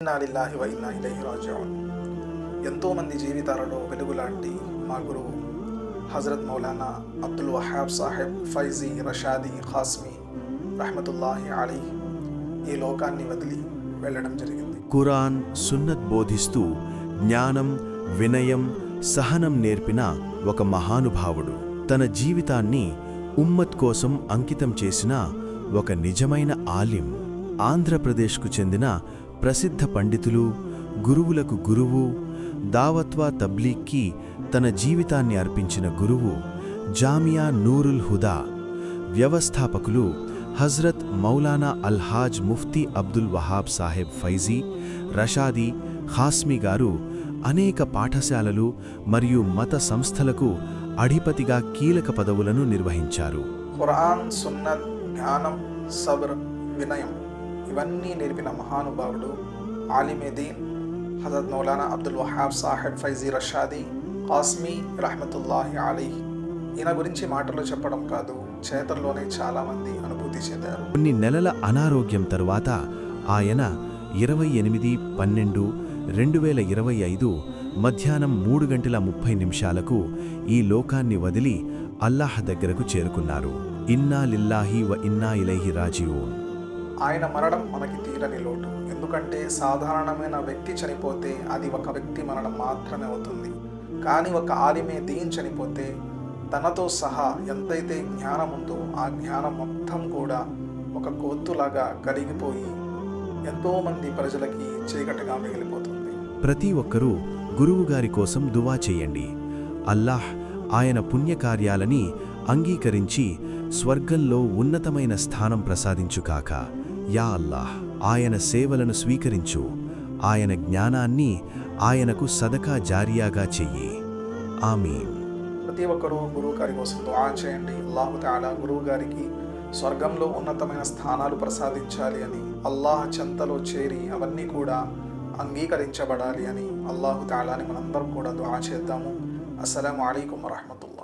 ఇన్నా లిల్లాహి వ ఇన్నా ఇలైహి రాజిఊన్. ఎంతోమంది జీవితాలలో వెలుగులాంటి మా గురువు హజరత్ మౌలానా అబ్దుల్ వహాబ్ సాహెబ్ ఫైజీ రషాదీ ఖాస్మీ రహమతుల్లాహి అలైహి ఈ లోకాన్ని వదిలి వెళ్ళడం జరిగింది. ఖురాన్, సున్నత్ బోధిస్తూ జ్ఞానం, వినయం, సహనం నేర్పిన ఒక మహానుభావుడు. తన జీవితాన్ని ఉమ్మత్ కోసం అంకితం చేసిన ఒక నిజమైన ఆలిం. ఆంధ్రప్రదేశ్కు చెందిన ప్రసిద్ధ పండితులు, గురువులకు గురువు, దావత్వా తబ్లీగ్కి తన జీవితాన్ని అర్పించిన గురువు, జామియా నూరుల్ హుదా వ్యవస్థాపకులు హజ్రత్ మౌలానా అల్హాజ్ ముఫ్తీ అబ్దుల్ వహాబ్ సాహెబ్ ఫైజీ రషాదీ ఖాస్మీ గారు అనేక పాఠశాలలు మరియు మత సంస్థలకు అధిపతిగా కీలక పదవులను నిర్వహించారు. ఖురాన్, సున్నత్, జ్ఞానం, సబ్ర్, వినయం ఇవన్నీ నేర్పిన మహానుభావుడు ఆలిమే దీన్ హజరత్ మౌలానా అబ్దుల్ వహాబ్ సాహెబ్ ఫైజీ రషాదీ ఖాస్మీ రహమతుల్లాహి అలైహి. ఈయన గురించి మాటల్లో చెప్పడం కాదు, చేతల్లోనే చాలామంది అనుభూతి చెందారు. కొన్ని నెలల అనారోగ్యం తరువాత ఆయన 28/12/2025 మధ్యాహ్నం 3:30 ఈ లోకాన్ని వదిలి అల్లాహ్ దగ్గరకు చేరుకున్నారు. ఇన్నా లిల్లాహి వ ఇన్నా ఇలైహి రాజిఊన్. ఆయన మరణం మనకి తీరని లోటు. ఎందుకంటే సాధారణమైన వ్యక్తి చనిపోతే అది ఒక వ్యక్తి మరణం మాత్రమే అవుతుంది. కానీ ఒక ఆలిమే దీన్ చనిపోతే తనతో సహా ఎంతైతే జ్ఞానం ఉందో ఆ జ్ఞానం మొత్తం కూడా ఒక కోత్తులాగా కరిగిపోయి ఎంతోమంది ప్రజలకి చీకటిగా మిగిలిపోతుంది. ప్రతి ఒక్కరూ గురువుగారి కోసం దువా చేయండి. అల్లాహ్ ఆయన పుణ్యకార్యాలని అంగీకరించి స్వర్గంలో ఉన్నతమైన స్థానం ప్రసాదించుకాక. యా అల్లాహ్, ఆయన సేవలను స్వీకరించు. ఆయన జ్ఞానాన్ని ఆయనకు సదకా జారియాగా చెయ్యి. ఆమీన్. ప్రతి ఒక్కరూ గురువు గారి కోసం దుఆ చేయండి. అల్లాహు తఆలా గురువు గారికి స్వర్గంలో ఉన్నతమైన స్థానాలు ప్రసాదించాలి అని, అల్లాహ్ చెంతలో చేరి అవన్నీ కూడా అంగీకరించబడాలి అని అల్లాహు తఆలాని మనందరం కూడా దుఆ చేద్దాము. అస్సలాము అలైకుం వరహ్మతుల్లాహ్.